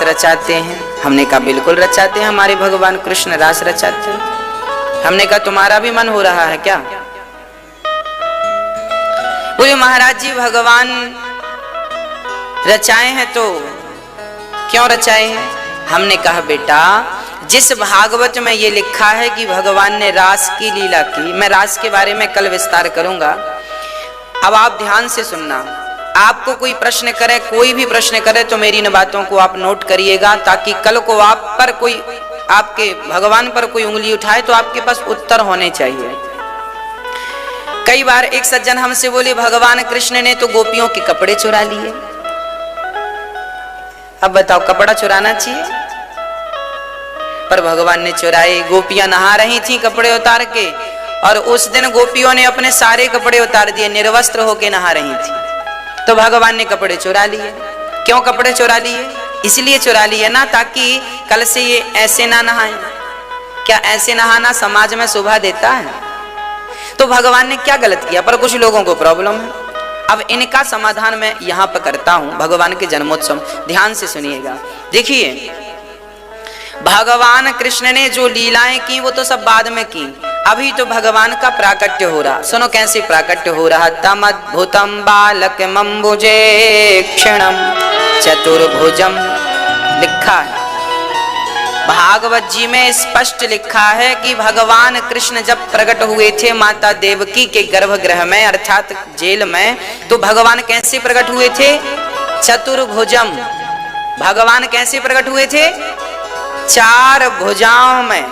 रचाते हैं। हमने कहा बिल्कुल रचाते हैं, हमारे भगवान कृष्ण रास रचाते हैं। हमने कहा तुम्हारा भी मन हो रहा है क्या? बोले महाराज जी भगवान रचाए हैं तो क्यों रचाए हैं? हमने कहा बेटा जिस भागवत में ये लिखा है कि भगवान ने रास की लीला की, मैं रास के बारे में कल विस्तार करूंगा, अब आप ध्यान से सुनना। आपको कोई प्रश्न करे, कोई भी प्रश्न करे तो मेरी इन बातों को आप नोट करिएगा, ताकि कल को आप पर कोई, आपके भगवान पर कोई उंगली उठाए तो आपके पास उत्तर होने चाहिए। कई बार एक सज्जन हमसे बोले भगवान कृष्ण ने तो गोपियों के कपड़े चुरा लिए। अब बताओ कपड़ा चुराना चाहिए? पर भगवान ने चुराए। गोपियां नहा रही थी कपड़े उतार के, और उस दिन गोपियों ने अपने सारे कपड़े उतार दिए, निर्वस्त्र होके नहा रही थी, तो भगवान ने कपड़े चुरा लिए। क्यों कपड़े चुरा लिए? इसलिए चुरा लिए ना ताकि कल से ये ऐसे ना नहाए। क्या ऐसे नहाना समाज में शोभा देता है? तो भगवान ने क्या गलत किया? पर कुछ लोगों को प्रॉब्लम है। अब इनका समाधान मैं यहां पर करता हूं। भगवान के जन्मोत्सव ध्यान से सुनिएगा। देखिए भगवान कृष्ण ने जो लीलाएं की वो तो सब बाद में की, अभी तो भगवान का प्राकट्य हो रहा। सुनो कैसे प्राकट्य हो रहा। तमद्भुतम बालक मंबुजे क्षणम चतुर्भुजम, लिखा है भागवत जी में, स्पष्ट लिखा है कि भगवान कृष्ण जब प्रकट हुए थे माता देवकी के गर्भगृह में अर्थात जेल में, तो भगवान कैसे प्रकट हुए थे? चतुर्भुजम। भगवान कैसे प्रकट हुए थे? 4 भुजाओं में।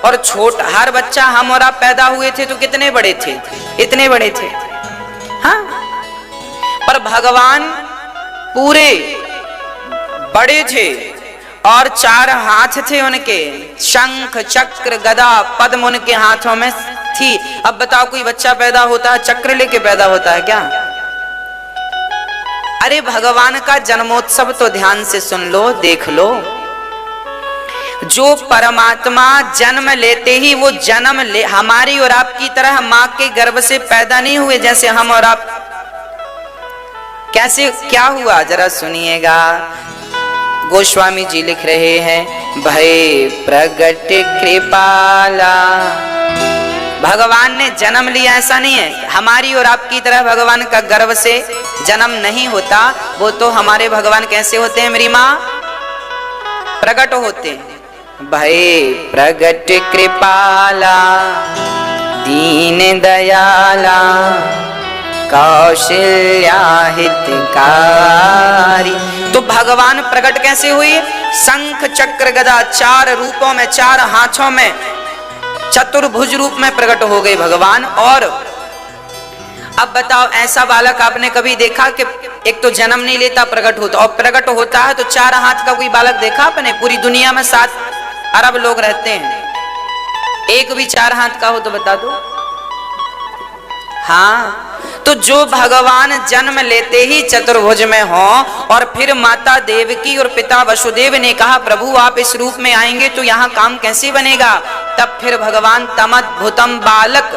और छोटा हर बच्चा, हम और आप पैदा हुए थे तो कितने बड़े थे? इतने बड़े थे। हाँ, पर भगवान पूरे बड़े थे और 4 हाथ थे उनके, शंख चक्र गदा पद्म उनके हाथों में थी। अब बताओ कोई बच्चा पैदा होता है चक्र लेके पैदा होता है क्या? अरे भगवान का जन्मोत्सव तो ध्यान से सुन लो, देख लो। जो परमात्मा जन्म लेते ही वो जन्म ले, हमारी और आपकी तरह मां के गर्भ से पैदा नहीं हुए जैसे हम और आप। कैसे क्या हुआ जरा सुनिएगा। गोस्वामी जी लिख रहे हैं, भय प्रगट कृपाला। भगवान ने जन्म लिया ऐसा नहीं है, हमारी और आपकी तरह भगवान का गर्भ से जन्म नहीं होता। वो तो हमारे भगवान कैसे होते हैं मेरी माँ? प्रकट होते हैं। भय प्रगट कृपाला दीन दयाला कौशल्या हितकारी। तो भगवान प्रकट कैसे हुए? शंख चक्र गदा 4 रूपों में, 4 हाथों में, चतुर्भुज रूप में प्रकट हो गए भगवान। और अब बताओ ऐसा बालक आपने कभी देखा कि एक तो जन्म नहीं लेता प्रकट होता, और प्रकट होता है तो 4 हाथ का कोई बालक देखा आपने? पूरी दुनिया में 7 अरब लोग रहते हैं, एक भी 4 हाथ का हो तो बता दो। हाँ, तो जो भगवान जन्म लेते ही चतुर्भुज में हो, और फिर माता देवकी और पिता वसुदेव ने कहा प्रभु आप इस रूप में आएंगे तो यहाँ काम कैसे बनेगा? तब फिर भगवान तमद्भुतम बालक,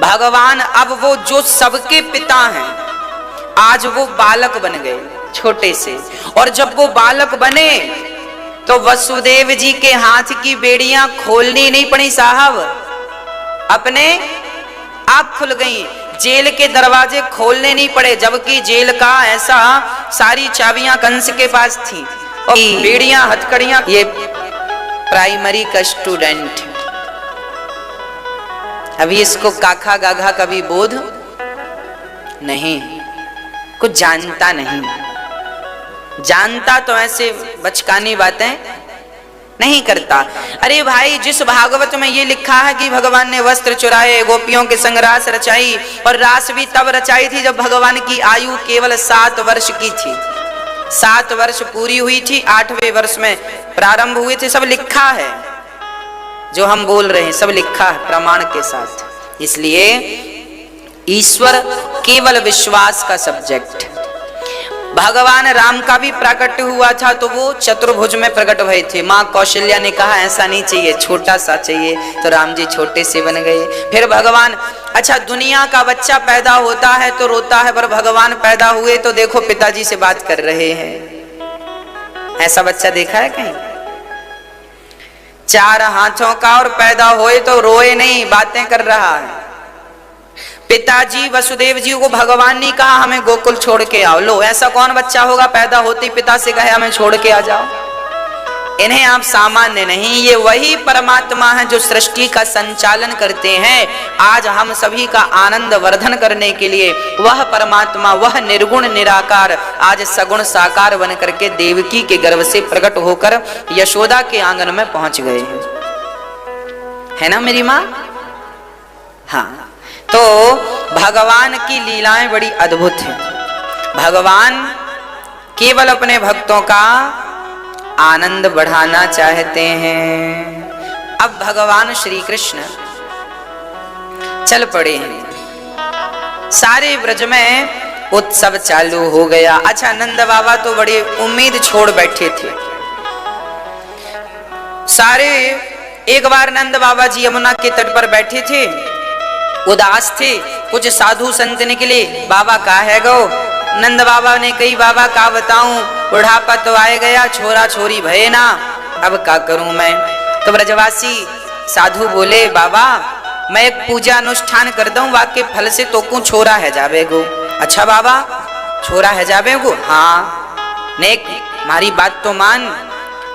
भगवान अब वो जो सबके पिता हैं आज वो बालक बन गए छोटे से। और जब वो बालक बने तो वसुदेव जी के हाथ की बेड़ियां खोलनी नहीं पड़ी साहब, अपने आप खुल गई। जेल के दरवाजे खोलने नहीं पड़े, जबकि जेल का ऐसा सारी चाबियां कंस के पास थी और बेड़ियां हथकड़ियां। ये प्राइमरी का स्टूडेंट, अभी इसको काखा गाघा कभी बोध नहीं, कुछ जानता नहीं। जानता तो ऐसे बचकानी बातें नहीं करता। अरे भाई जिस भागवत में ये लिखा है कि भगवान ने वस्त्र चुराए, गोपियों के संग रास रचाई, और रास भी तब रचाई थी जब भगवान की आयु केवल 7 वर्ष की थी। 7 वर्ष पूरी हुई थी, 8वें वर्ष में प्रारंभ हुए थे। सब लिखा है, जो हम बोल रहे हैं सब लिखा है प्रमाण के साथ। इसलिए ईश्वर केवल विश्वास का सब्जेक्ट। भगवान राम का भी प्राकट्य हुआ था तो वो चतुर्भुज में प्रकट हुए थे। माँ कौशल्या ने कहा ऐसा नहीं चाहिए, छोटा सा चाहिए, तो राम जी छोटे से बन गए। फिर भगवान, अच्छा दुनिया का बच्चा पैदा होता है तो रोता है, पर भगवान पैदा हुए तो देखो पिताजी से बात कर रहे हैं। ऐसा बच्चा देखा है कहीं? 4 हाथों का और पैदा होए तो रोए नहीं, बातें कर रहा है। पिताजी वसुदेव जी को भगवान ने कहा हमें गोकुल छोड़ के आओ। लो, ऐसा कौन बच्चा होगा पैदा होते ही पिता से कहे हमें छोड़ के आ जाओ? इन्हें आप सामान्य नहीं, ये वही परमात्मा है जो सृष्टि का संचालन करते हैं। आज हम सभी का आनंद वर्धन करने के लिए वह परमात्मा, वह निर्गुण निराकार आज सगुण साकार बन करके देवकी के गर्भ से प्रकट होकर यशोदा के आंगन में पहुंच गए हैं, है ना मेरी माँ? हाँ, तो भगवान की लीलाएं बड़ी अद्भुत हैं। भगवान केवल अपने भक्तों का आनंद बढ़ाना चाहते हैं। अब भगवान श्री कृष्ण चल पड़े हैं, सारे ब्रज में उत्सव चालू हो गया। अच्छा, नंद बाबा तो बड़ी उम्मीद छोड़ बैठे थे सारे। एक बार नंद बाबा जी यमुना के तट पर बैठे थे, उदास थे। कुछ साधु संत निकले, बाबा का है गो? नंद बाबा ने कही बाबा का बताऊं, बुढ़ापा तो आए गया, छोरा छोरी भये ना, अब का करूं मैं? तो ब्रजवासी साधु बोले बाबा मैं एक पूजा अनुष्ठान कर दूं, वाके फल से तो को छोरा है जावे गो। अच्छा बाबा, छोरा है जावे गो? हाँ। नेक मारी बात तो मान,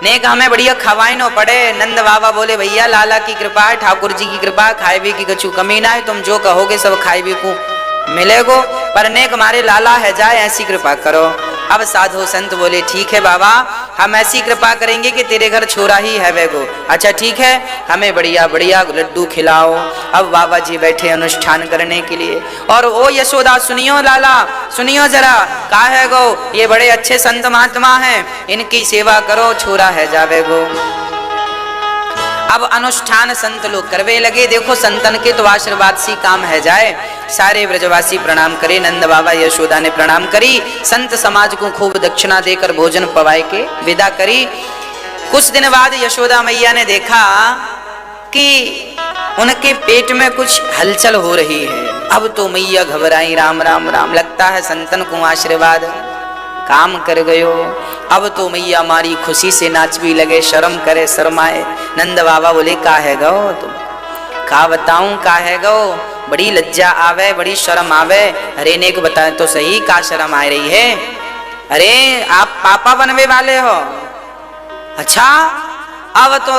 नेक हमें बढ़िया खवाई न पड़े। नंद बाबा बोले भैया लाला की कृपा है, ठाकुर जी की कृपा, खाए भी की कछु कमी ना है, तुम जो कहोगे सब खाए भी को मिलेगो, पर नेक हमारे लाला है जाए ऐसी कृपा करो। अब साधु संत बोले ठीक है बाबा, हम ऐसी कृपा करेंगे कि तेरे घर छोरा ही है वेगो। अच्छा ठीक है, हमें बढ़िया बढ़िया लड्डू खिलाओ। अब बाबा जी बैठे अनुष्ठान करने के लिए, और ओ यशोदा सुनियो, लाला सुनियो जरा, का है गो, ये बड़े अच्छे संत महात्मा हैं, इनकी सेवा करो, छोरा है जावे गो। अब अनुष्ठान संत लोग करवे लगे। देखो संतन के तो आशीर्वाद सी काम है जाए। सारे ब्रजवासी प्रणाम करे, नंद बाबा यशोदा ने प्रणाम करी, संत समाज को खूब दक्षिणा देकर भोजन पवाए के विदा करी। कुछ दिन बाद यशोदा मैया ने देखा कि उनके पेट में कुछ हलचल हो रही है। अब तो मैया घबराई, राम राम राम, लगता है संतन को आशीर्वाद काम कर गयो। अब तो मैया मारी खुशी से नाच भी लगे, शर्म करे शर्माए। नंद बाबा बोले का है गो तुम? का बताऊं का है गो? बड़ी लज्जा आवे, बड़ी शर्म आवे। अरे ने को बताए तो सही, का शर्म आ रही है? अरे आप पापा बनवे वाले हो? अच्छा, अब तो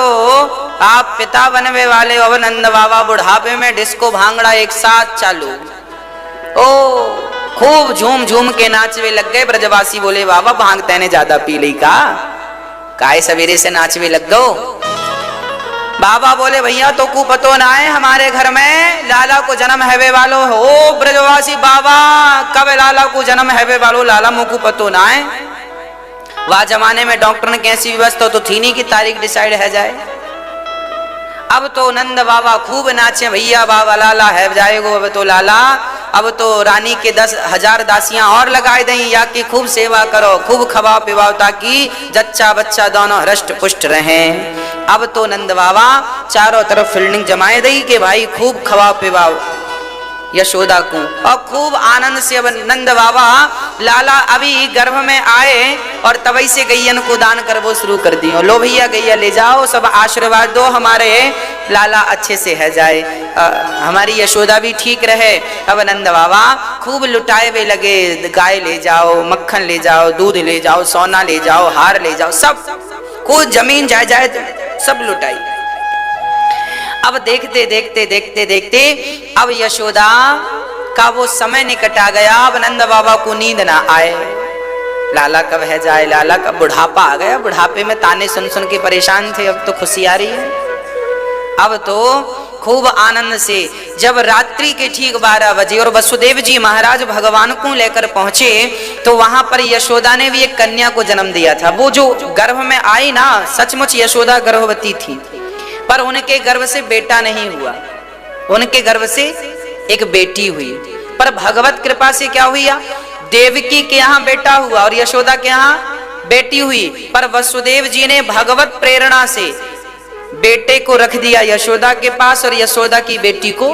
आप पिता बनवे वाले हो। नंद बाबा बुढ़ापे में डिस्को भांगड़ा एक साथ चालू, ओ खूब झूम झूम के नाचवे लग गए। ब्रजवासी बोले बाबा भांग तैने ज्यादा पी ली का? काय सवेरे से नाचवे लग गो? बाबा बोले भैया तो को पतो ना है, हमारे घर में लाला को जन्म हैवे वालो हो। ओ ब्रजवासी बाबा, कब लाला को जन्म हैवे वालो? लाला मुझको पतो ना है। वह जमाने में डॉक्टर ने कैसी व्यवस्था तो थी नहीं कि तारीख डिसाइड है जाए। अब तो नंद बाबा खूब नाचे, भैया बाबा लाला है जाएगो। अब तो लाला, अब तो रानी के 10,000 दासियां और लगाए दें, या कि खूब सेवा करो, खूब खवाओ पिवाओ, ताकि जच्चा बच्चा दोनों हृष्ट पुष्ट रहें। अब तो नंद बाबा चारों तरफ फील्डिंग जमाए दी कि भाई खूब खवाओ पिवाओ यशोदा को, और खूब आनंद से। अब नंद बाबा लाला अभी गर्भ में आए और तभी से गैयन को दान कर वो शुरू कर दियो। लो भैया गैया ले जाओ, सब आशीर्वाद दो, हमारे लाला अच्छे से है जाए, हमारी यशोदा भी ठीक रहे। अब नंद बाबा खूब लुटाए वे लगे, गाय ले जाओ, मक्खन ले जाओ, दूध ले जाओ, सोना ले जाओ, हार ले जाओ, सब कुछ जमीन जायदाद सब लुटाई। अब देखते देखते देखते देखते अब यशोदा का वो समय निकट आ गया। अब नंद बाबा को नींद ना आए, लाला कब है जाए, लाला का बुढ़ापा आ गया। बुढ़ापे में ताने सुन सुन के परेशान थे, अब तो खुशी आ रही है। अब तो खूब आनंद से जब रात्रि के ठीक 12 बजे और वसुदेव जी महाराज भगवान को लेकर पहुंचे, तो वहां पर यशोदा ने भी एक कन्या को जन्म दिया था। वो जो गर्भ में आई ना, सचमुच यशोदा गर्भवती थी, पर उनके गर्भ से बेटा नहीं हुआ, उनके गर्भ से एक बेटी हुई। पर भगवत कृपा से क्या हुई, देवकी के यहाँ बेटा हुआ और यशोदा के यहाँ बेटी हुई। पर वसुदेव जी ने भगवत प्रेरणा से बेटे को रख दिया यशोदा के पास और यशोदा की बेटी को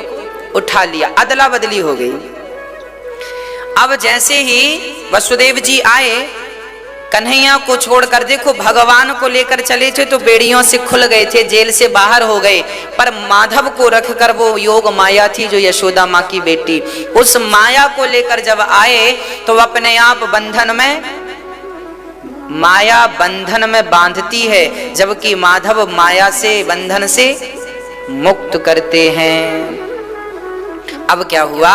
उठा लिया, अदला बदली हो गई। अब जैसे ही वसुदेव जी आए कन्हैया को छोड़कर देखो भगवान को लेकर चले थे तो बेड़ियों से खुल गए थे, जेल से बाहर हो गए, पर माधव को रखकर वो योग माया थी जो यशोदा माँ की बेटी, उस माया को लेकर जब आए तो अपने आप बंधन में, माया बंधन में बांधती है, जबकि माधव माया से बंधन से मुक्त करते हैं। अब क्या हुआ,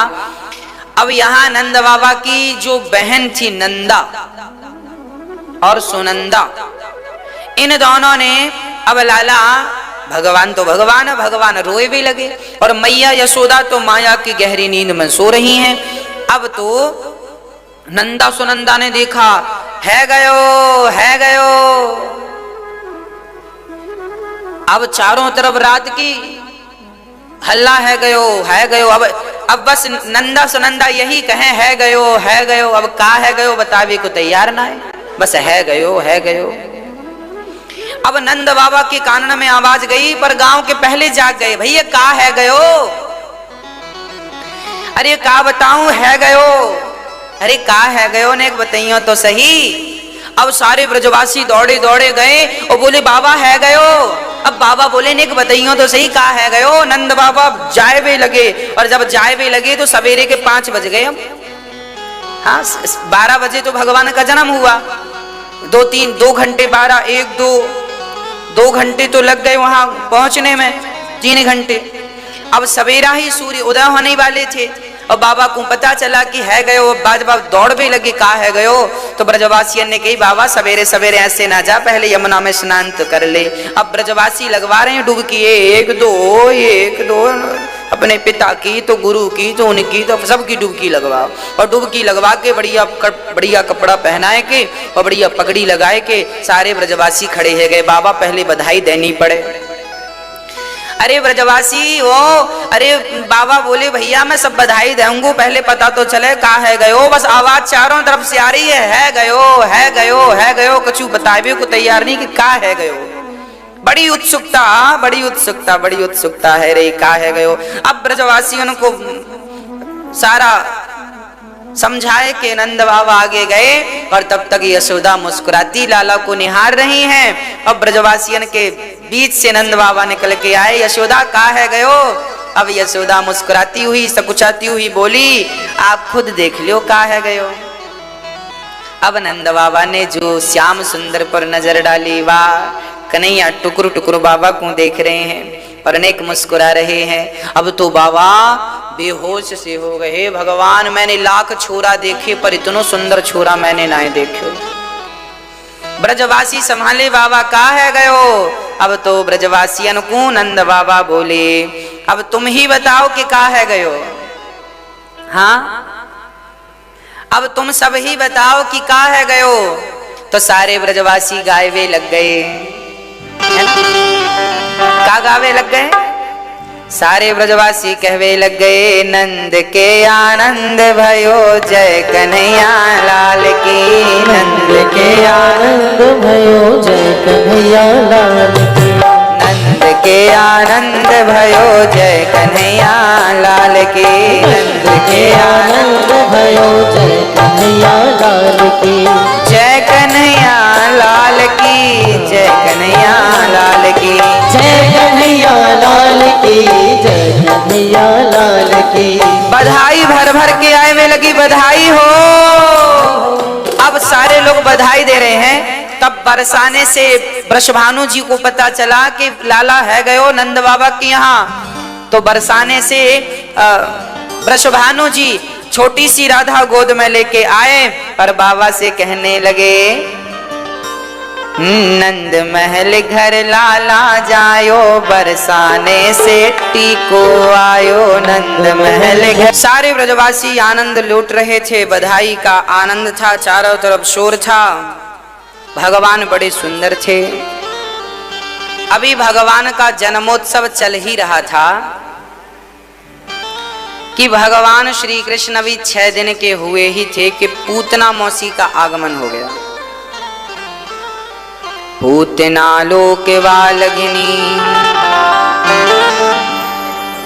अब यहां नंद बाबा की जो बहन थी नंदा और सुनंदा, इन दोनों ने, अब लाला भगवान तो भगवान है, भगवान रोए भी लगे, और मैया यशोदा तो माया की गहरी नींद में सो रही हैं। अब तो नंदा सुनंदा ने देखा, है गयो। अब चारों तरफ रात की हल्ला, है गयो। अब बस नंदा सुनंदा यही कहें, है गयो। अब का है गयो बतावे को तैयार ना है, बस है गयो। अब नंद बाबा के कान में आवाज गई, पर गांव के पहले जाग गए, भैया का है गयो, अरे का बताऊं है गयो, अरे का है गयो ने बताइयो तो सही। अब सारे ब्रजवासी दौड़े गए और बोले बाबा है गयो। अब बाबा बोले ने बताइयो तो सही का है गयो। नंद बाबा जाए भी लगे, और जब जाए भी लगे तो सवेरे के 5 बज गए। अब हाँ 12 बजे तो भगवान का जन्म हुआ, 2 घंटे 12 1 2 घंटे तो लग गए वहां पहुंचने में, 3 घंटे। अब सवेरा ही सूर्य उदय होने वाले थे और बाबा को पता चला कि है गयो। बाबा दौड़ भी लगे, का है गयो। तो ब्रजवासियन ने कही बाबा सवेरे सवेरे ऐसे ना जा, पहले यमुना में स्नान तो कर ले। अब ब्रजवासी लगवा रहे हैं डुबकी, 1 2 अपने पिता की तो गुरु की तो उनकी तो सबकी डुबकी लगवाओ, और डुबकी लगवा के बढ़िया कपड़ा पहनाए के और बढ़िया पगड़ी लगाए के सारे ब्रजवासी खड़े है गए। बाबा पहले बधाई देनी पड़े। अरे ब्रजवासी वो, अरे बाबा बोले भैया मैं सब बधाई दूंगा, पहले पता तो चले का है गयो। बस आवाज चारों तरफ से आ रही है गयो, कुछ बतावे को तैयार नहीं कि का है गयो। बड़ी उत्सुकता है रे, का है गयो। अब ब्रजवासियों को सारा समझाए के नंद बाबा आगे गए, और तब तक यशोदा मुस्कुराती लाला को निहार रही हैं। अब ब्रजवासियन के बीच से नंद बाबा निकल के आए, यशोदा का है गयो। अब यशोदा मुस्कुराती हुई सकुचाती हुई बोली, आप खुद देख लो का है गयो। अब नंद बाबा ने जो श्याम सुंदर पर नजर डाली, वाह कन्हैया टुकुर टुकुर बाबा को देख रहे हैं और अनेक मुस्कुरा रहे हैं। अब तो बाबा बेहोश से हो गए, भगवान मैंने लाख छोरा देखे पर इतनो सुंदर छोरा मैंने ना देखे। ब्रजवासी संभाले, बाबा का है गयो। अब तो ब्रजवासियन को नंद बाबा बोले, अब तुम ही बताओ कि का है गयो। हाँ अब तुम सब ही बताओ कि का है गयो। तो सारे ब्रजवासी गावे लग गए, का गावे लग गए, सारे ब्रजवासी कहवे लग गए, नंद के आनंद भयो जय कन्हैया लाल की, नंद के आनंद भयो जय कन्हैया लाल की, नंद के आनंद भयो जय कन्हैया लाल की, नंद के आनंद भयो जय कन्हैया लाल की, जय कन्हैया लाल की, जय कन्हैया लाल की, जय कन्हैया लाल की, जय कन्हैया लाल की। बधाई भर भर के आए में लगी, बधाई हो। अब सारे लोग बधाई दे रहे हैं। तब बरसाने से वृषभानु जी को पता चला कि लाला है गयो नंद बाबा के यहाँ। तो बरसाने से वृषभानु जी छोटी सी राधा गोद में लेके आए और बाबा से कहने लगे, नंद महल घर लाला जायो, बरसाने से टीको आयो, नंद महल घर। सारे ब्रजवासी आनंद लूट रहे थे, बधाई का आनंद था, चारों तरफ शोर था। भगवान बड़े सुंदर थे। अभी भगवान का जन्मोत्सव चल ही रहा था कि भगवान श्री कृष्ण अभी 6 दिन के हुए ही थे कि पूतना मौसी का आगमन हो गया। पूतना लोक वालघिनी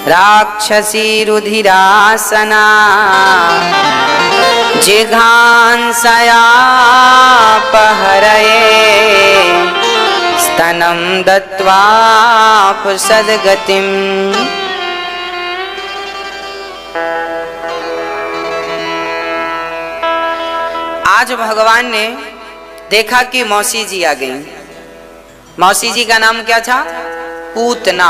राक्षसी रुधिरासना, जिघांसयापहरये स्तनं दत्वापुसद्गतिम्। आज भगवान ने देखा कि मौसी जी आ गई। मौसी जी का नाम क्या था? पूतना।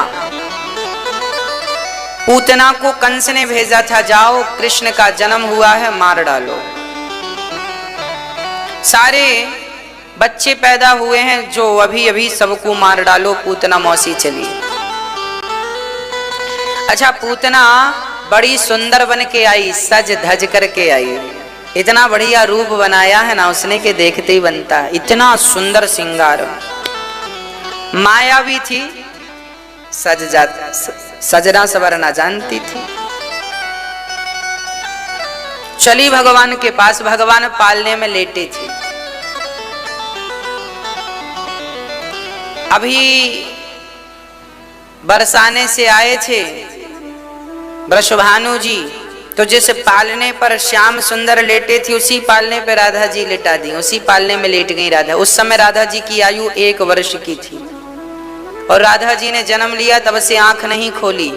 पूतना को कंस ने भेजा था, जाओ कृष्ण का जन्म हुआ है, मार डालो। सारे बच्चे पैदा हुए हैं जो अभी अभी सबको मार डालो। पूतना मौसी चली। अच्छा, पूतना बड़ी सुंदर बन के आई, सज धज करके आई। इतना बढ़िया रूप बनाया है ना उसने के देखते ही बनता है। इतना सुंदर श्रृंगार, माया भी थी, सजना सवरना जानती थी। चली भगवान के पास। भगवान पालने में लेटे थे। अभी बरसाने से आए थे वृषभानु जी, तो जिस पालने पर श्याम सुंदर लेटे थे उसी पालने पर राधा जी लेटा दी। उसी पालने में लेट गई राधा। उस समय राधा जी की आयु 1 वर्ष की थी और राधा जी ने जन्म लिया, तब से आंख नहीं खोली।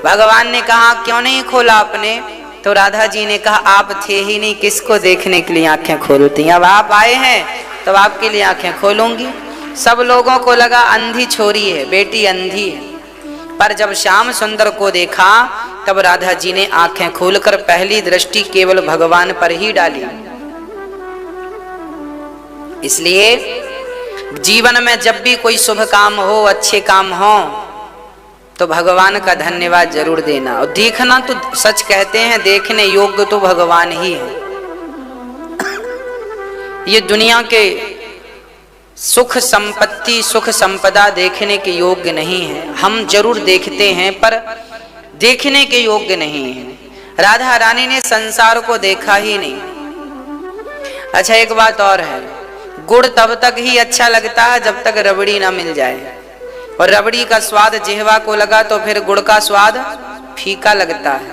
भगवान ने कहा क्यों नहीं खोला आपने? तो राधा जी ने कहा आप थे ही नहीं, किसको देखने के लिए आंखें खोलती? अब आप आए हैं तो आपके लिए आंखें खोलूंगी। सब लोगों को लगा अंधी छोरी है, बेटी अंधी है, पर जब श्याम सुंदर को देखा तब राधा जी ने आंखें खोलकर पहली दृष्टि केवल भगवान पर ही डाली। इसलिए जीवन में जब भी कोई शुभ काम हो, अच्छे काम हो, तो भगवान का धन्यवाद जरूर देना। और देखना तो सच कहते हैं, देखने योग्य तो भगवान ही है। ये दुनिया के सुख संपत्ति, सुख संपदा देखने के योग्य नहीं है। हम जरूर देखते हैं पर देखने के योग्य नहीं है। राधा रानी ने संसार को देखा ही नहीं। अच्छा, एक बात और है, गुड़ तब तक ही अच्छा लगता है जब तक रबड़ी ना मिल जाए, और रबड़ी का स्वाद जिह्वा को लगा तो फिर गुड़ का स्वाद फीका लगता है।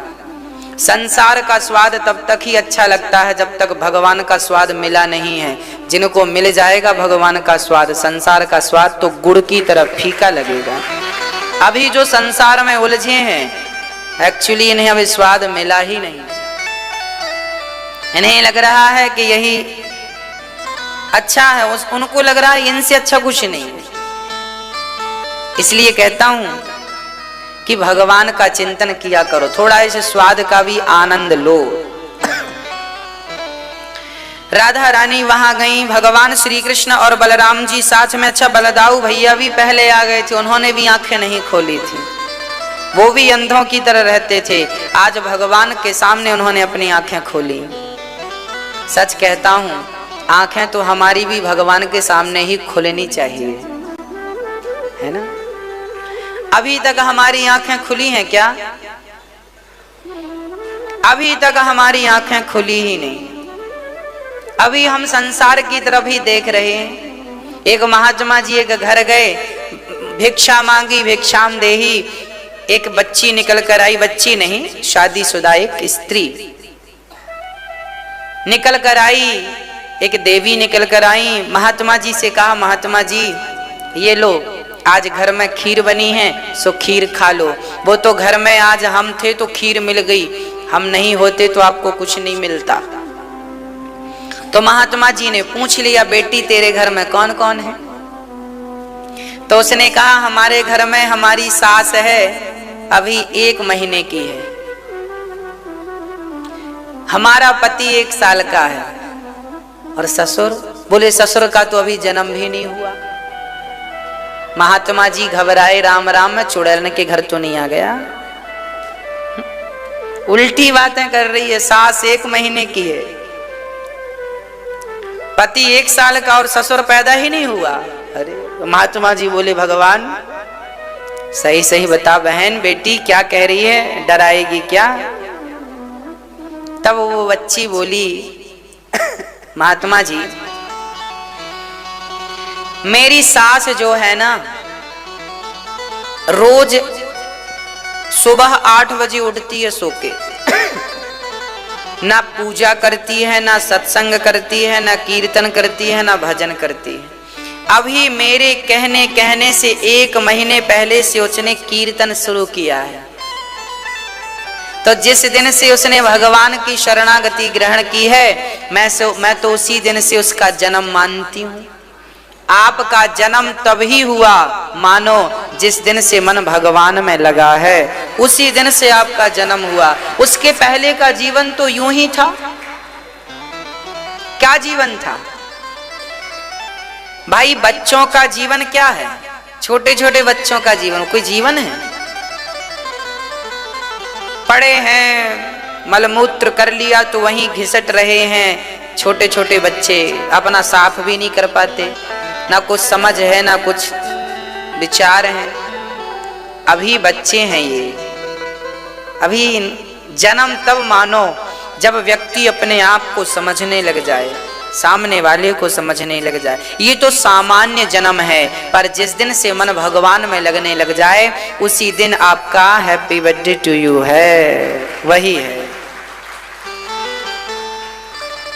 संसार का स्वाद तब तक ही अच्छा लगता है जब तक भगवान का स्वाद मिला नहीं है। जिनको मिल जाएगा भगवान का स्वाद, संसार का स्वाद तो गुड़ की तरह फीका लगेगा। अभी जो संसार में उलझे हैं, एक्चुअली इन्हें अभी स्वाद मिला ही नहीं। इन्हें लग रहा है कि यही अच्छा है, उनको लग रहा है इनसे अच्छा कुछ नहीं। इसलिए कहता हूं कि भगवान का चिंतन किया करो, थोड़ा इस स्वाद का भी आनंद लो। राधा रानी वहां गई, भगवान श्री कृष्ण और बलराम जी साथ में। अच्छा, बलदाऊ भैया भी पहले आ गए थे, उन्होंने भी आंखें नहीं खोली थी, वो भी अंधों की तरह रहते थे। आज भगवान के सामने उन्होंने अपनी आंखें खोली। सच कहता हूं, आंखें तो हमारी भी भगवान के सामने ही खुलनी चाहिए, है ना? अभी तक हमारी आंखें खुली हैं क्या? अभी तक हमारी आंखें खुली ही नहीं। अभी हम संसार की तरफ ही देख रहे हैं। एक महात्मा जी एक घर गए, भिक्षा मांगी, भिक्षाम देही। एक बच्ची निकल कर आई, बच्ची नहीं, शादीशुदा एक स्त्री निकल कर आई, एक देवी निकल कर आई। महात्मा जी से कहा, महात्मा जी ये लो, आज घर में खीर बनी है, सो खीर खा लो। वो तो घर में आज हम थे तो खीर मिल गई, हम नहीं होते तो आपको कुछ नहीं मिलता। तो महात्मा जी ने पूछ लिया, बेटी तेरे घर में कौन कौन है? तो उसने कहा, हमारे घर में हमारी सास है, अभी 1 महीने की है। हमारा पति 1 साल का है। और ससुर? बोले ससुर का तो अभी जन्म भी नहीं हुआ। महात्मा जी घबराए, राम राम, में चुड़ैल के घर तो नहीं आ गया? उल्टी बातें कर रही है। सास 1 महीने की है, पति 1 साल का और ससुर पैदा ही नहीं हुआ। अरे, महात्मा जी बोले, भगवान सही सही बता बहन, बेटी क्या कह रही है, डराएगी क्या? तब वो बच्ची बोली, महात्मा जी मेरी सास जो है ना, रोज सुबह 8 बजे उठती है सो के, ना पूजा करती है, ना सत्संग करती है, ना कीर्तन करती है, ना भजन करती है। अभी मेरे कहने से 1 महीने पहले से उसने कीर्तन शुरू किया है। तो जिस दिन से उसने भगवान की शरणागति ग्रहण की है, मैं तो उसी दिन से उसका जन्म मानती हूँ। आपका जन्म तभी हुआ मानो जिस दिन से मन भगवान में लगा है, उसी दिन से आपका जन्म हुआ। उसके पहले का जीवन तो यूं ही था। क्या जीवन था भाई? बच्चों का जीवन क्या है? छोटे छोटे बच्चों का जीवन कोई जीवन है? पड़े हैं, मलमूत्र कर लिया तो वहीं घिसट रहे हैं। छोटे छोटे बच्चे अपना साफ भी नहीं कर पाते, ना कुछ समझ है, ना कुछ विचार है। अभी बच्चे हैं ये। अभी जन्म तब मानो जब व्यक्ति अपने आप को समझने लग जाए, सामने वाले को समझने लग जाए। ये तो सामान्य जन्म है, पर जिस दिन से मन भगवान में लगने लग जाए, उसी दिन आपका हैप्पी बर्थडे टू यू है, वही है।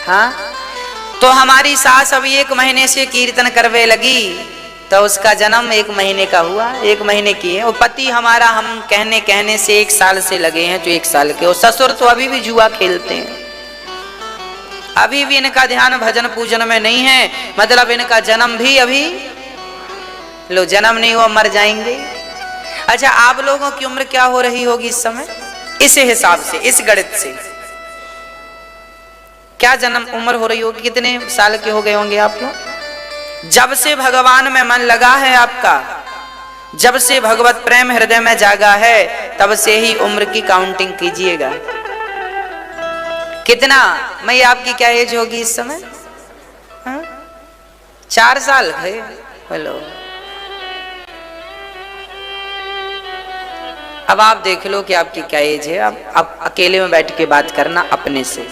हाँ, तो हमारी सास अभी 1 महीने से कीर्तन करवे लगी, तो उसका जन्म 1 महीने का हुआ, 1 महीने की है। और पति हमारा हम कहने से 1 साल से लगे हैं, तो 1 साल के। और ससुर तो अभी भी जुआ खेलते हैं, अभी भी इनका ध्यान भजन पूजन में नहीं है। मतलब इनका जन्म भी अभी, लो जन्म नहीं हुआ, मर जाएंगे। अच्छा, आप लोगों की उम्र क्या हो रही होगी इस समय? इस हिसाब से, इस गणित से क्या जन्म उम्र हो रही होगी? कितने साल के हो गए होंगे आप लोग? जब से भगवान में मन लगा है आपका, जब से भगवत प्रेम हृदय में जागा है, तब से ही उम्र की काउंटिंग कीजिएगा। कितना, मैं आपकी क्या एज होगी इस समय? 4 साल है। हेलो, अब आप देख लो कि आपकी क्या एज है। आप अकेले में बैठ के बात करना अपने से।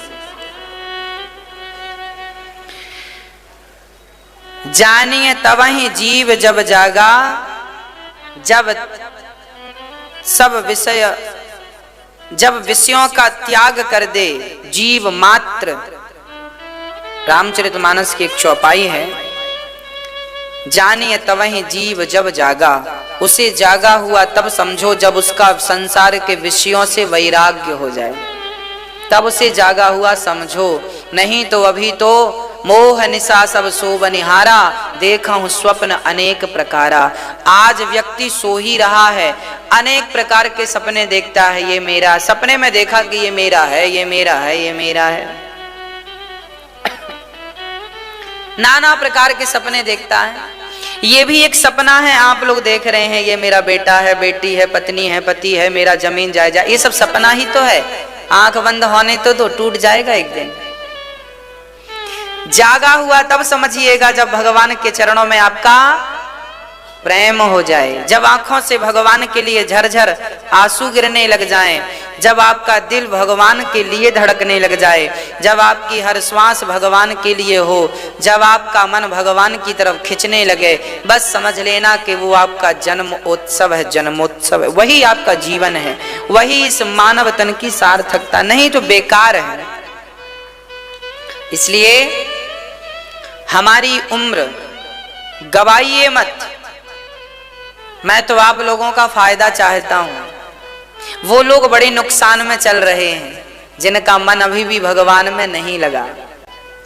जानिए तवहीं जीव जब जागा, जब विषयों का त्याग कर दे जीव मात्र। रामचरितमानस की एक चौपाई है, जानिए तवहीं जीव जब जागा। उसे जागा हुआ तब समझो जब उसका संसार के विषयों से वैराग्य हो जाए, तब उसे जागा हुआ समझो। नहीं तो अभी तो मोह निशा सब सो बनिहारा, देखा हूं स्वप्न अनेक प्रकारा। आज व्यक्ति सो ही रहा है, अनेक प्रकार के सपने देखता है। ये मेरा, सपने में देखा कि ये मेरा है, ये मेरा है, ये मेरा है। नाना प्रकार के सपने देखता है। ये भी एक सपना है, आप लोग देख रहे हैं, ये मेरा बेटा है, बेटी है, पत्नी है, पति है, मेरा जमीन जायदाद, ये सब सपना ही तो है। आंख बंद होने तो टूट जाएगा एक दिन। जागा हुआ तब समझिएगा जब भगवान के चरणों में आपका प्रेम हो जाए, जब आंखों से भगवान के लिए झरझर आंसू गिरने लग जाएं, जब आपका दिल भगवान के लिए धड़कने लग जाए, जब आपकी हर श्वास भगवान के लिए हो, जब आपका मन भगवान की तरफ खिंचने लगे, बस समझ लेना कि वो आपका जन्मोत्सव है, जन्मोत्सव है। वही आपका जीवन है, वही इस मानव तन की सार्थकता, नहीं तो बेकार है। इसलिए हमारी उम्र गवाइए मत। मैं तो आप लोगों का फायदा चाहता हूं। वो लोग बड़े नुकसान में चल रहे हैं जिनका मन अभी भी भगवान में नहीं लगा।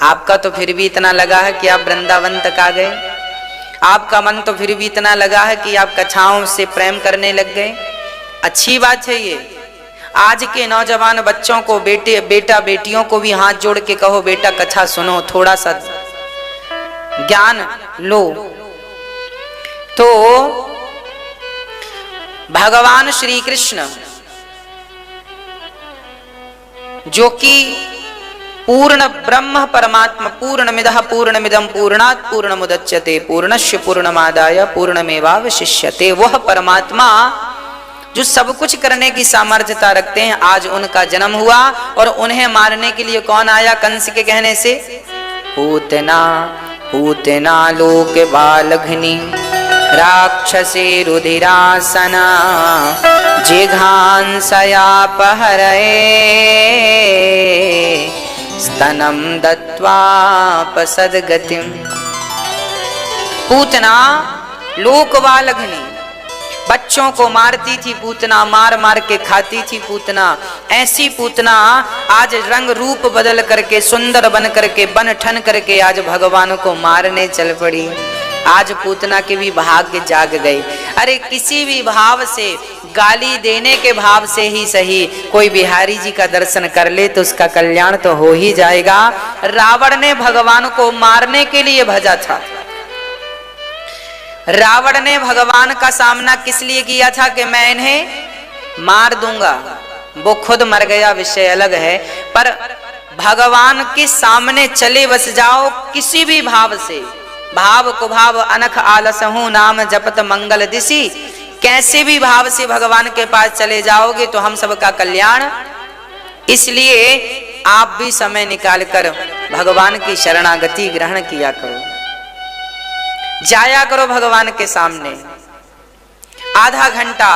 आपका तो फिर भी इतना लगा है कि आप वृंदावन तक आ गए, आपका मन तो फिर भी इतना लगा है कि आप कथाओं से प्रेम करने लग गए। अच्छी बात है ये। आज के नौजवान बच्चों को, बेटा बेटियों को भी हाथ जोड़ के कहो, बेटा कथा सुनो, थोड़ा सा ज्ञान लो। तो भगवान श्री कृष्ण जो कि पूर्ण ब्रह्म परमात्मा, पूर्णमिदः पूर्णमिदं पूर्णात् पूर्णमुदच्यते पूर्णस्य पूर्णमादाय पूर्णमेवावशिष्यते, वह परमात्मा जो सब कुछ करने की सामर्थ्यता रखते हैं, आज उनका जन्म हुआ। और उन्हें मारने के लिए कौन आया? कंस के कहने से, पूतना पूतना लोक बालघ्नि राक्षसी रुधिरासना जिघांसयापहरये स्तनं दत्वापसद्गतिम्। पूतना लोकवालघ्नी, बच्चों को मारती थी पूतना, मार मार के खाती थी पूतना। ऐसी पूतना आज रंग रूप बदल करके, सुंदर बन करके, बन ठन करके आज भगवान को मारने चल पड़ी। आज पूतना के भी भाग्य जाग गए। अरे किसी भी भाव से, गाली देने के भाव से ही सही, कोई बिहारी जी का दर्शन कर ले तो उसका कल्याण तो हो ही जाएगा। रावण ने भगवान को मारने के लिए भजा था। रावण ने भगवान का सामना किस लिए किया था कि मैं इन्हें मार दूंगा। वो खुद मर गया, विषय अलग है, पर भगवान के सामने चले बस जाओ किसी भी भाव से, भाव कुभाव अनख आलसहु नाम जपत मंगल दिशि, कैसे भी भाव से भगवान के पास चले जाओगे तो हम सबका कल्याण। इसलिए आप भी समय निकाल कर भगवान की शरणागति ग्रहण किया करो, जाया करो भगवान के सामने। आधा घंटा,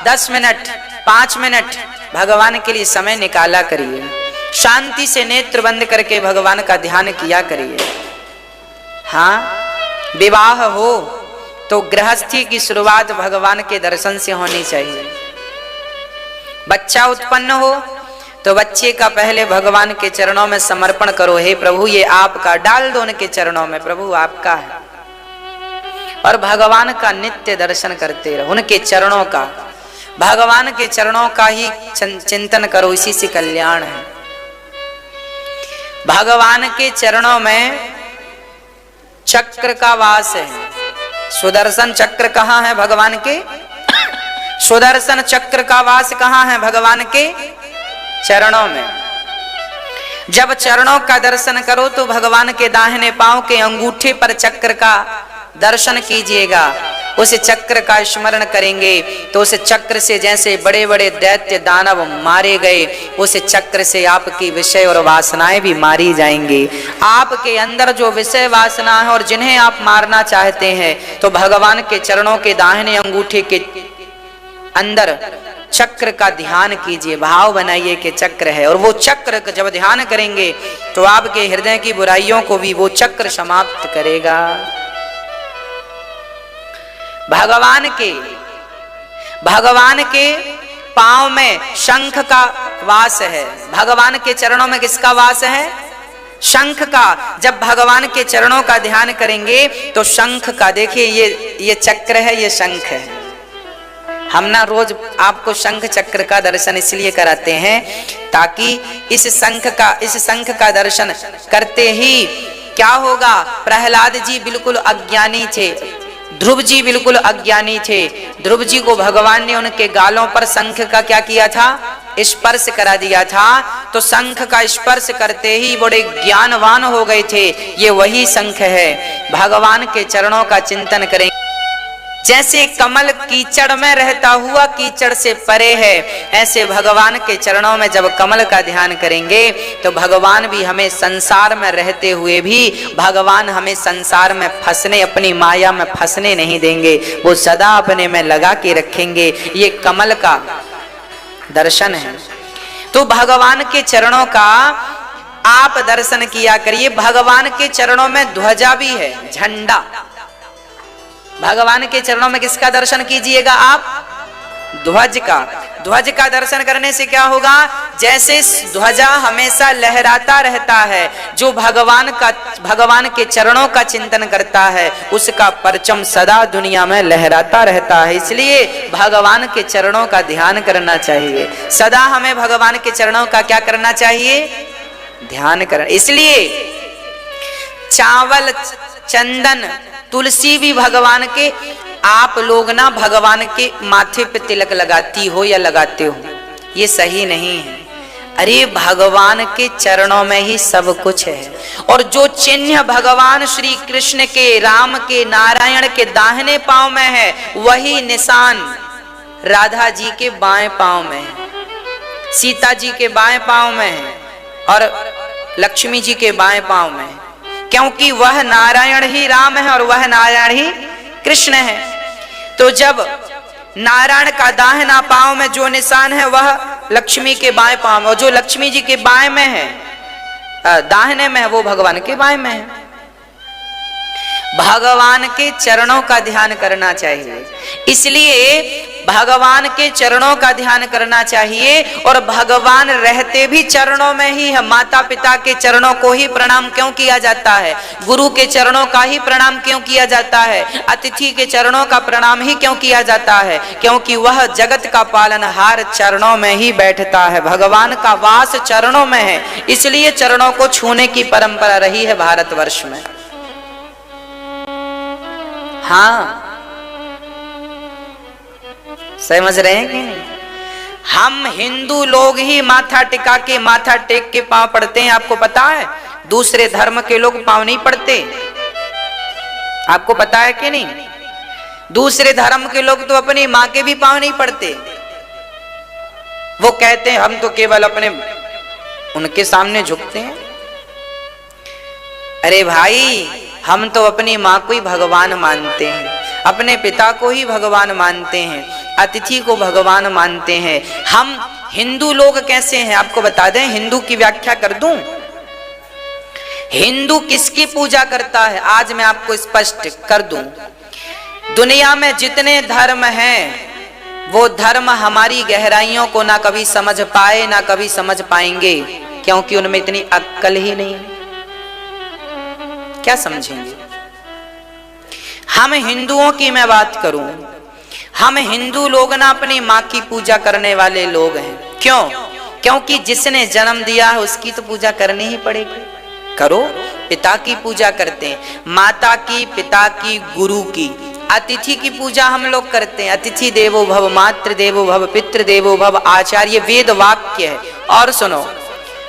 10 मिनट, 5 मिनट भगवान के लिए समय निकाला करिए। शांति से नेत्र बंद करके भगवान का ध्यान किया करिए। हाँ, विवाह हो तो गृहस्थी की शुरुआत भगवान के दर्शन से होनी चाहिए। बच्चा उत्पन्न हो तो बच्चे का पहले भगवान के चरणों में समर्पण करो। हे प्रभु, ये आपका, डाल दो उनके चरणों में, प्रभु आपका है। और भगवान का नित्य दर्शन करते रहो, उनके चरणों का, भगवान के चरणों का ही चिंतन करो, इसी से कल्याण है। भगवान के चरणों में चक्र का वास है। सुदर्शन चक्र कहाँ है भगवान के? सुदर्शन चक्र का वास कहाँ है? भगवान के चरणों में। जब चरणों का दर्शन करो तो भगवान के दाहिने पांव के अंगूठे पर चक्र का दर्शन कीजिएगा। उस चक्र का स्मरण करेंगे तो उस चक्र से जैसे बड़े बड़े दैत्य दानव मारे गए, उस चक्र से आपकी विषय और वासनाएं भी मारी जाएंगी। आपके अंदर जो विषय वासना है और जिन्हें आप मारना चाहते हैं, तो भगवान के चरणों के दाहिने अंगूठे के अंदर चक्र का ध्यान कीजिए, भाव बनाइए कि चक्र है। और वो चक्र जब ध्यान करेंगे तो आपके हृदय की बुराइयों को भी वो चक्र समाप्त करेगा। भगवान के पांव में शंख का वास है। भगवान के चरणों में किसका वास है? शंख का। जब भगवान के चरणों का ध्यान करेंगे तो शंख का, देखिए ये चक्र है, ये शंख है। हम ना रोज आपको शंख चक्र का दर्शन इसलिए कराते हैं ताकि इस शंख का दर्शन करते ही क्या होगा? प्रहलाद जी बिल्कुल अज्ञानी थे, ध्रुव जी बिल्कुल अज्ञानी थे। ध्रुव जी को भगवान ने उनके गालों पर शंख का क्या किया था? स्पर्श करा दिया था। तो शंख का स्पर्श करते ही बड़े ज्ञानवान हो गए थे। ये वही शंख है। भगवान के चरणों का चिंतन करें। जैसे कमल कीचड़ में रहता हुआ कीचड़ से परे है, ऐसे भगवान के चरणों में जब कमल का ध्यान करेंगे तो भगवान भी हमें संसार में रहते हुए भी भगवान हमें संसार में फंसने, अपनी माया में फंसने नहीं देंगे। वो सदा अपने में लगा के रखेंगे। ये कमल का दर्शन है। तो भगवान के चरणों का आप दर्शन किया करिए। भगवान के चरणों में ध्वजा भी है, झंडा। भगवान के चरणों में किसका दर्शन कीजिएगा आप? ध्वज का। ध्वज का दर्शन करने से क्या होगा? जैसे ध्वजा हमेशा लहराता रहता है, जो भगवान के चरणों का चिंतन करता है उसका परचम सदा दुनिया में लहराता रहता है। इसलिए भगवान के चरणों का ध्यान करना चाहिए। सदा हमें भगवान के चरणों का क्या करना चाहिए? ध्यान करना। इसलिए चावल, चंदन, तुलसी भी भगवान के, आप लोग ना भगवान के माथे पे तिलक लगाती हो या लगाते हो, ये सही नहीं है। अरे भगवान के चरणों में ही सब कुछ है। और जो चिन्ह भगवान श्री कृष्ण के, राम के, नारायण के दाहिने पांव में है, वही निशान राधा जी के बाएं पांव में है, सीता जी के बाएं पांव में है और लक्ष्मी जी के बाएं पांव में है। क्योंकि वह नारायण ही राम है और वह नारायण ही कृष्ण है। तो जब नारायण का दाहिना पांव में जो निशान है वह लक्ष्मी के बाएं पांव में, और जो लक्ष्मी जी के बाएं में है, दाहिने में है, वो भगवान के बाएं में है। भगवान के चरणों का ध्यान करना चाहिए, इसलिए भगवान के चरणों का ध्यान करना चाहिए। और भगवान रहते भी चरणों में ही है। माता पिता के चरणों को ही प्रणाम क्यों किया जाता है? गुरु के चरणों का ही प्रणाम क्यों किया जाता है? अतिथि के चरणों का प्रणाम ही क्यों किया जाता है? क्योंकि वह जगत का पालनहार चरणों में ही बैठता है। भगवान का वास चरणों में है, इसलिए चरणों को छूने की परंपरा रही है भारतवर्ष में। हाँ, समझ रहे हैं कि नहीं? हम हिंदू लोग ही माथा टिका के, माथा टेक के पांव पड़ते हैं, आपको पता है? दूसरे धर्म के लोग पांव नहीं पड़ते, आपको पता है कि नहीं? दूसरे धर्म के लोग तो अपनी मां के भी पांव नहीं पड़ते। वो कहते हैं हम तो केवल अपने उनके सामने झुकते हैं। अरे भाई, हम तो अपनी मां को ही भगवान मानते हैं, अपने पिता को ही भगवान मानते हैं, अतिथि को भगवान मानते हैं। हम हिंदू लोग कैसे हैं आपको बता दें, हिंदू की व्याख्या कर दूं। हिंदू किसकी पूजा करता है आज मैं आपको स्पष्ट कर दूं। दुनिया में जितने धर्म हैं वो धर्म हमारी गहराइयों को ना कभी समझ पाए ना कभी समझ पाएंगे, क्योंकि उनमें इतनी अक्ल ही नहीं है। क्या समझेंगे? हम हिंदुओं की मैं बात करूं, हम हिंदू लोग ना अपनी माँ की पूजा करने वाले लोग हैं। क्यों? क्योंकि जिसने जन्म दिया है उसकी तो पूजा करनी ही पड़ेगी। करो, पिता की पूजा करते हैं, माता की, पिता की, गुरु की। अतिथि की पूजा हम लोग करते हैं। अतिथि देवो भव, मातृ देवो भव, पितृ देवो भव, आचार्य वेद वाक्य है। और सुनो,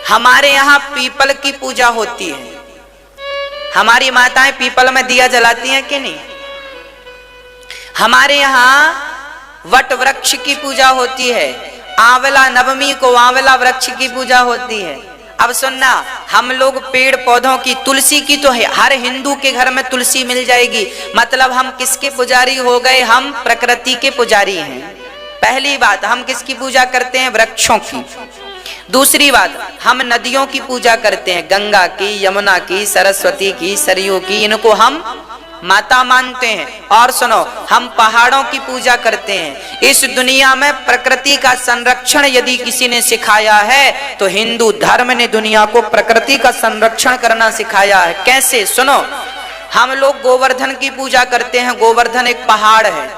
हमारे यहाँ पीपल की पूजा होती है। हमारी माताएं पीपल में दिया जलाती हैं कि नहीं? हमारे यहाँ वट वृक्ष की पूजा होती है। आंवला नवमी को आंवला वृक्ष की पूजा होती है। अब सुनना, हम लोग पेड़ पौधों की, तुलसी की तो हर हिंदू के घर में तुलसी मिल जाएगी। मतलब हम किसके पुजारी हो गए? हम प्रकृति के पुजारी हैं। पहली बात, हम किसकी पूजा करते हैं? वृक्षों की। दूसरी बात, हम नदियों की पूजा करते हैं, गंगा की, यमुना की, सरस्वती की, सरयू की, इनको हम माता मानते हैं। और सुनो, हम पहाड़ों की पूजा करते हैं। इस दुनिया में प्रकृति का संरक्षण यदि किसी ने सिखाया है तो हिंदू धर्म ने दुनिया को प्रकृति का संरक्षण करना सिखाया है। कैसे? सुनो, हम लोग गोवर्धन की पूजा करते हैं। गोवर्धन एक पहाड़ है,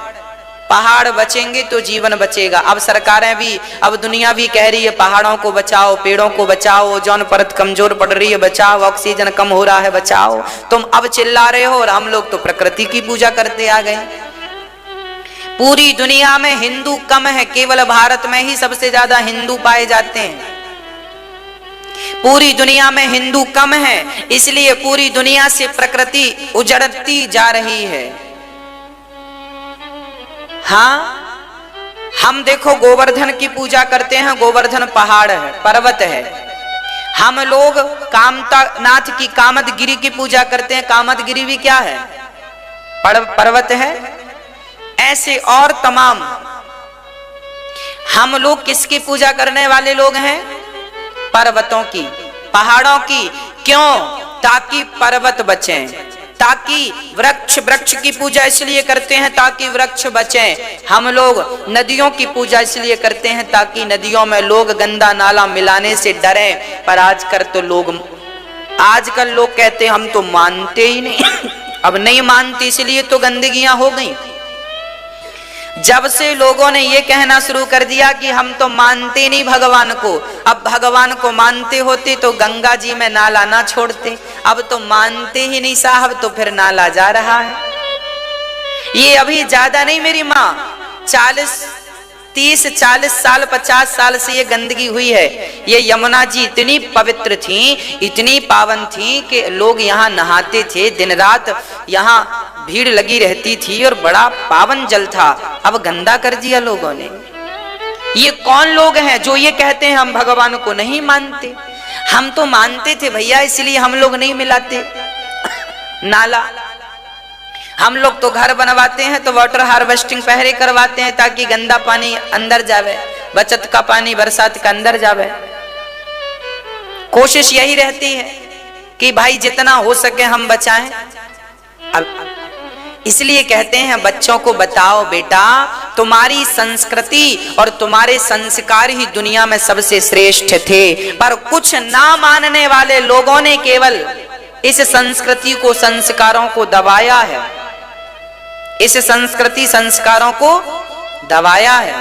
पहाड़ बचेंगे तो जीवन बचेगा। अब सरकारें भी, अब दुनिया भी कह रही है पहाड़ों को बचाओ, पेड़ों को बचाओ, ओजोन परत कमजोर पड़ रही है बचाओ, ऑक्सीजन कम हो रहा है बचाओ। तुम अब चिल्ला रहे हो और हम लोग तो प्रकृति की पूजा करते आ गए। पूरी दुनिया में हिंदू कम है, केवल भारत में ही सबसे ज्यादा हिंदू पाए जाते हैं। पूरी दुनिया में हिंदू कम है, इसलिए पूरी दुनिया से प्रकृति उजड़ती जा रही है। हाँ, हम देखो गोवर्धन की पूजा करते हैं। गोवर्धन पहाड़ है, पर्वत है। हम लोग कामतानाथ की, कामदगिरी की पूजा करते हैं। कामदगिरी भी क्या है? पर्वत है। ऐसे और तमाम हम लोग किसकी पूजा करने वाले लोग हैं? पर्वतों की, पहाड़ों की। क्यों? ताकि पर्वत बचें, ताकि वृक्ष की पूजा इसलिए करते हैं ताकि वृक्ष बचें। हम लोग नदियों की पूजा इसलिए करते हैं ताकि नदियों में लोग गंदा नाला मिलाने से डरें। पर आजकल लोग कहते हैं हम तो मानते ही नहीं। अब नहीं मानते इसलिए तो गंदगियां हो गई। जब से लोगों ने ये कहना शुरू कर दिया कि हम तो मानते नहीं भगवान को, अब भगवान को मानते होते तो गंगा जी में नाला ना छोड़ते। अब तो मानते ही नहीं साहब, तो फिर नाला जा रहा है। ये अभी ज्यादा नहीं, मेरी माँ 30, 40 साल, 50 साल से ये गंदगी हुई है। ये यमुना जी इतनी पवित्र थी, इतनी पावन थी कि लोग यहाँ नहाते थे, दिन रात यहाँ भीड़ लगी रहती थी और बड़ा पावन जल था। अब गंदा कर दिया लोगों ने। ये कौन लोग हैं जो ये कहते हैं हम भगवान को नहीं मानते? हम तो मानते थे भैया, इसलिए हम लोग नहीं मिलाते नाला। हम लोग तो घर बनवाते हैं तो वाटर हार्वेस्टिंग पहले करवाते हैं ताकि गंदा पानी अंदर जावे, बचत का पानी बरसात का अंदर जावे। कोशिश यही रहती है कि भाई जितना हो सके हम बचाएं। अब इसलिए कहते हैं बच्चों को बताओ बेटा तुम्हारी संस्कृति और तुम्हारे संस्कार ही दुनिया में सबसे श्रेष्ठ थे, पर कुछ ना मानने वाले लोगों ने केवल इस संस्कृति को संस्कारों को दबाया है, इस संस्कृति संस्कारों को दबाया है।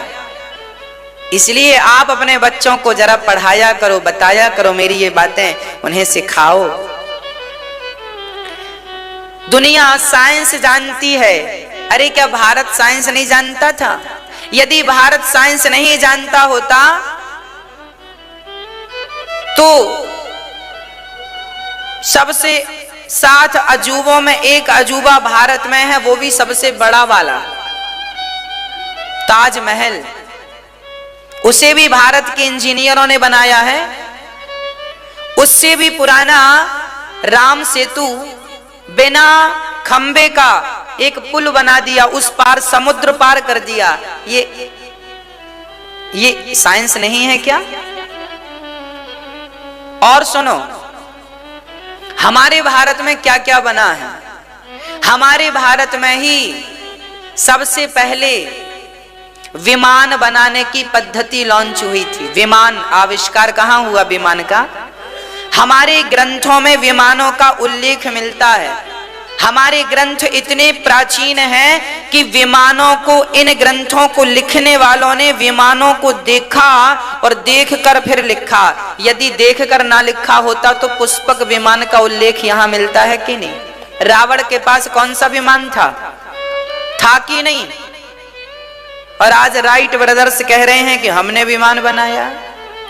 इसलिए आप अपने बच्चों को जरा पढ़ाया करो, बताया करो, मेरी ये बातें उन्हें सिखाओ। दुनिया साइंस जानती है, अरे क्या भारत साइंस नहीं जानता था? यदि भारत साइंस नहीं जानता होता तो सबसे 7 अजूबों में एक अजूबा भारत में है, वो भी सबसे बड़ा वाला ताजमहल, उसे भी भारत के इंजीनियरों ने बनाया है। उससे भी पुराना राम सेतु बिना खंबे का एक पुल बना दिया, उस पार समुद्र पार कर दिया। ये साइंस नहीं है क्या? और सुनो हमारे भारत में क्या क्या बना है। हमारे भारत में ही सबसे पहले विमान बनाने की पद्धति लॉन्च हुई थी। विमान आविष्कार कहां हुआ विमान का? हमारे ग्रंथों में विमानों का उल्लेख मिलता है। हमारे ग्रंथ इतने प्राचीन हैं कि विमानों को, इन ग्रंथों को लिखने वालों ने विमानों को देखा और देखकर फिर लिखा। यदि देखकर ना लिखा होता तो पुष्पक विमान का उल्लेख यहां मिलता है कि नहीं? रावण के पास कौन सा विमान था कि नहीं? और आज राइट ब्रदर्स कह रहे हैं कि हमने विमान बनाया।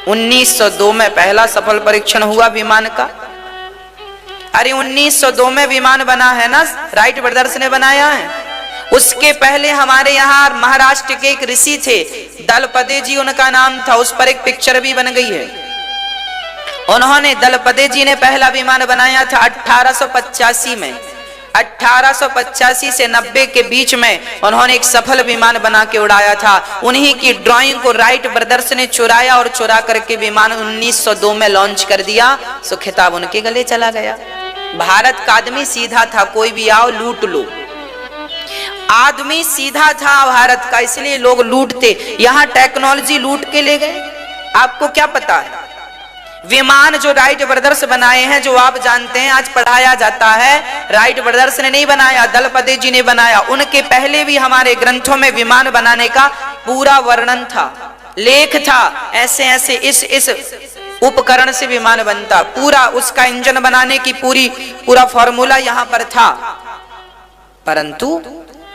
1902 में पहला सफल परीक्षण हुआ विमान का। अरे 1902 में विमान बना है ना, राइट ब्रदर्स ने बनाया है। उसके पहले हमारे यहाँ महाराष्ट्र के एक ऋषि थे, दलपदे जी उनका नाम था, उस पर एक पिक्चर भी बन गई है। उन्होंने, दलपदे जी ने पहला विमान बनाया था 1885 में। 1885 से 90 के बीच में उन्होंने एक सफल विमान बना के उड़ाया था। उन्हीं की ड्राइंग को राइट ब्रदर्स ने चुराया और चुरा करके विमान 1902 में लॉन्च कर दिया। सो खिताब उनके गले चला गया। भारत का आदमी सीधा था, कोई भी आओ लूट लो। आदमी सीधा था भारत का, इसलिए लोग लूटते। यहाँ टेक्नोलॉजी लूट के ले गए। आपको क्या पता है? विमान जो राइट ब्रदर्स बनाए हैं, जो आप जानते हैं, आज पढ़ाया जाता है, राइट ब्रदर्स ने नहीं बनाया, दलपदे जी ने बनाया। उनके पहले भी हमारे ग्रंथों में विमान बनाने का पूरा वर्णन था, लेख था। ऐसे ऐसे इस उपकरण से विमान बनता, पूरा उसका इंजन बनाने की पूरा फॉर्मूला यहाँ पर था। परंतु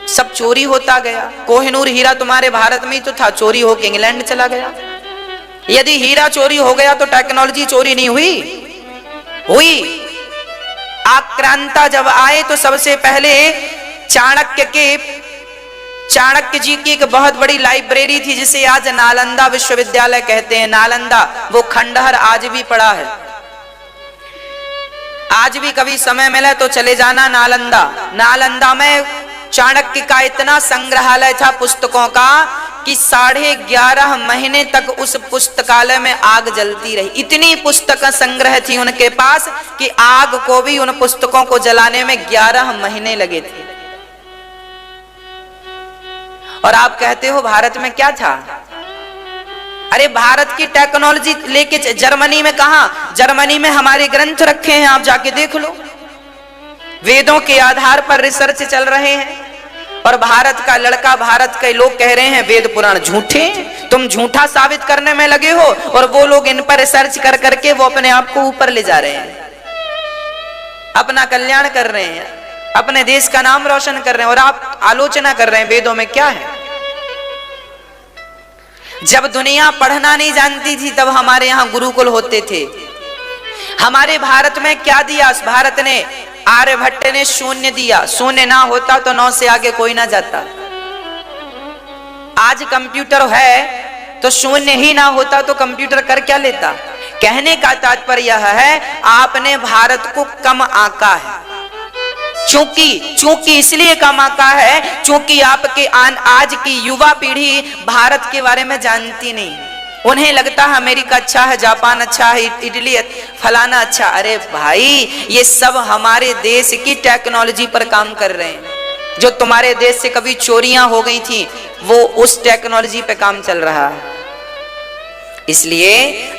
सब चोरी होता गया। कोहिनूर हीरा तुम्हारे भारत में ही तो था, चोरी होकर इंग्लैंड चला गया। यदि हीरा चोरी हो गया तो टेक्नोलॉजी चोरी नहीं हुई। आक्रांता जब आए तो सबसे पहले चाणक्य जी की एक बहुत बड़ी लाइब्रेरी थी, जिसे आज नालंदा विश्वविद्यालय कहते हैं। नालंदा, वो खंडहर आज भी पड़ा है। आज भी कभी समय मिले तो चले जाना नालंदा। नालंदा में चाणक्य का इतना संग्रहालय था पुस्तकों का कि 11.5 महीने तक उस पुस्तकालय में आग जलती रही। इतनी पुस्तक संग्रह थी उनके पास कि आग को भी उन पुस्तकों को जलाने में 11 महीने लगे थे। और आप कहते हो भारत में क्या था? अरे भारत की टेक्नोलॉजी लेके जर्मनी में कहा? जर्मनी में हमारे ग्रंथ रखे हैं, आप जाके देख लो। वेदों के आधार पर रिसर्च चल रहे हैं। और भारत का लड़का, भारत के लोग कह रहे हैं वेद पुराण झूठे। तुम झूठा साबित करने में लगे हो और वो लोग इन पर रिसर्च कर करके वो अपने आप को ऊपर ले जा रहे हैं, अपना कल्याण कर रहे हैं, अपने देश का नाम रोशन कर रहे हैं। और आप आलोचना कर रहे हैं वेदों में क्या है। जब दुनिया पढ़ना नहीं जानती थी तब हमारे यहाँ गुरुकुल होते थे। हमारे भारत में क्या दिया? भारत ने, आर्यभट्ट ने शून्य दिया। शून्य ना होता तो 9 से आगे कोई ना जाता। आज कंप्यूटर है तो शून्य ही ना होता तो कंप्यूटर कर क्या लेता? कहने का तात्पर्य यह है, आपने भारत को कम आंका है। चूंकि इसलिए कम आका है चूंकि आपके आज की युवा पीढ़ी भारत के बारे में जानती नहीं। उन्हें लगता है अमेरिका अच्छा है, जापान अच्छा है, इटली फलाना अच्छा। अरे भाई, ये सब हमारे देश की टेक्नोलॉजी पर काम कर रहे हैं। जो तुम्हारे देश से कभी चोरियां हो गई थी वो उस टेक्नोलॉजी पे काम चल रहा है। इसलिए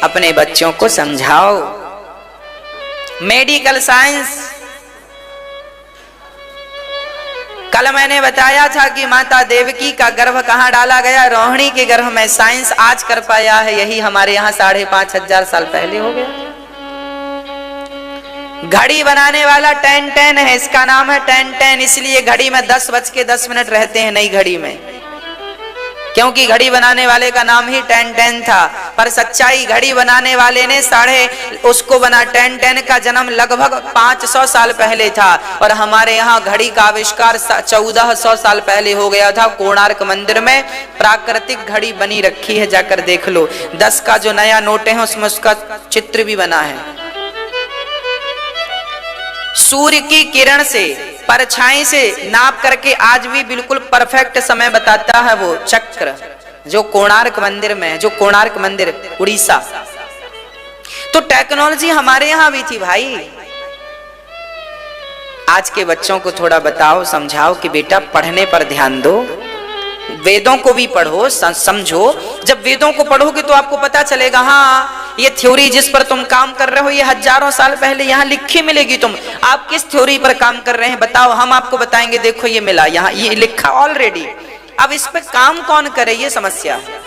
अपने बच्चों को समझाओ। मेडिकल साइंस, कल मैंने बताया था कि माता देवकी का गर्भ कहां डाला गया, रोहिणी के गर्भ में। साइंस आज कर पाया है, यही हमारे यहाँ 5,500 साल पहले हो गया। घड़ी बनाने वाला 10-10 है, इसका नाम है 10-10, इसलिए घड़ी में 10:10 रहते हैं नई घड़ी में, क्योंकि घड़ी बनाने वाले का नाम ही 10-10 था। पर सच्चाई, घड़ी बनाने वाले ने उसको बना 10-10 का जन्म लगभग 500 साल पहले था, और हमारे यहाँ घड़ी का आविष्कार 1400 साल पहले हो गया था। कोणार्क मंदिर में प्राकृतिक घड़ी बनी रखी है, जाकर देख लो। 10 का जो नया नोट है उसमें उसका चित्र भी बना है। सूर्य की किरण से, परछाई से नाप करके आज भी बिल्कुल परफेक्ट समय बताता है वो चक्र, जो कोणार्क मंदिर में है, जो कोणार्क मंदिर उड़ीसा। तो टेक्नोलॉजी हमारे यहां भी थी भाई। आज के बच्चों को थोड़ा बताओ, समझाओ कि बेटा पढ़ने पर ध्यान दो, वेदों को भी पढ़ो, समझो। जब वेदों को पढ़ोगे तो आपको पता चलेगा, हाँ ये थ्योरी जिस पर तुम काम कर रहे हो ये हजारों साल पहले यहाँ लिखी मिलेगी। तुम आप किस थ्योरी पर काम कर रहे हैं बताओ, हम आपको बताएंगे। देखो ये मिला, यहाँ ये लिखा ऑलरेडी। अब इस पर काम कौन करे, ये समस्या है।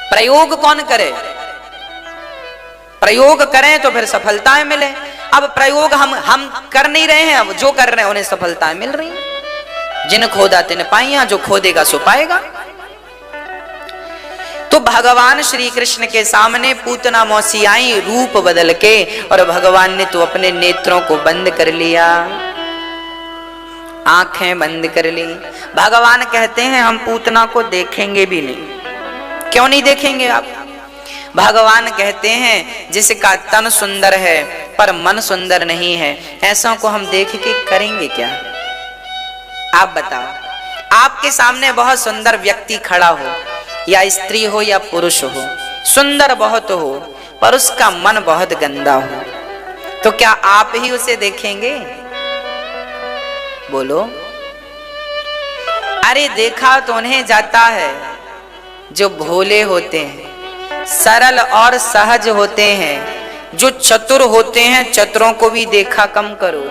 प्रयोग कौन करे? प्रयोग करें तो फिर सफलताएं मिले। अब प्रयोग हम कर नहीं रहे हैं, अब जो कर रहे हैं उन्हें सफलताएं मिल रही हैं। जिन खोदा तिन पाइया, जो खोदेगा सो पाएगा। तो भगवान श्री कृष्ण के सामने पूतना मौसी आई रूप बदल के, और भगवान ने तो अपने नेत्रों को बंद कर लिया, आंखें बंद कर ली। भगवान कहते हैं हम पूतना को देखेंगे भी नहीं। क्यों नहीं देखेंगे आप? भगवान कहते हैं जिसका तन सुंदर है पर मन सुंदर नहीं है, ऐसा को हम देख के करेंगे क्या? आप बताओ, आपके सामने बहुत सुंदर व्यक्ति खड़ा हो, या स्त्री हो या पुरुष हो, सुंदर बहुत हो पर उसका मन बहुत गंदा हो, तो क्या आप ही उसे देखेंगे? बोलो। अरे देखा तो उन्हें जाता है जो भोले होते हैं, सरल और सहज होते हैं, जो चतुर होते हैं। चतुरों को भी देखा कम करो,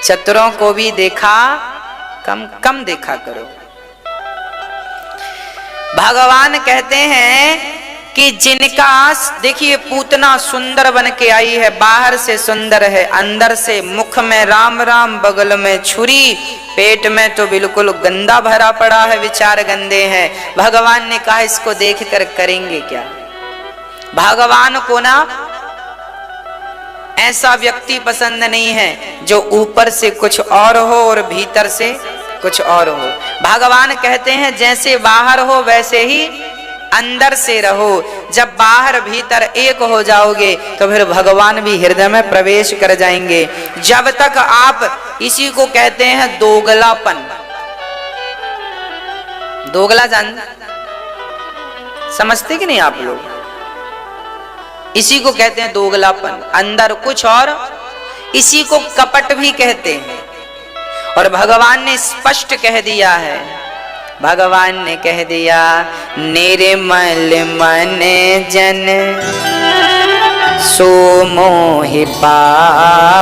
चतुरों को भी देखा कम देखा करो। भगवान कहते हैं कि जिनका, देखिए पूतना सुंदर बन के आई है, बाहर से सुंदर है, अंदर से मुख में राम राम, बगल में छुरी, पेट में तो बिल्कुल गंदा भरा पड़ा है, विचार गंदे हैं। भगवान ने कहा इसको देखकर करेंगे क्या? भगवान को ना ऐसा व्यक्ति पसंद नहीं है जो ऊपर से कुछ और हो और भीतर से कुछ और हो। भगवान कहते हैं जैसे बाहर हो वैसे ही अंदर से रहो। जब बाहर भीतर एक हो जाओगे तो फिर भगवान भी हृदय में प्रवेश कर जाएंगे। जब तक आप, इसी को कहते हैं दोगलापन। दोगला जान समझते कि नहीं आप लोग? इसी को कहते हैं दोगलापन, अंदर कुछ और, इसी को कपट भी कहते हैं। और भगवान ने स्पष्ट कह दिया है, भगवान ने कह दिया, निर्मल मन जन सो मोहि पाव।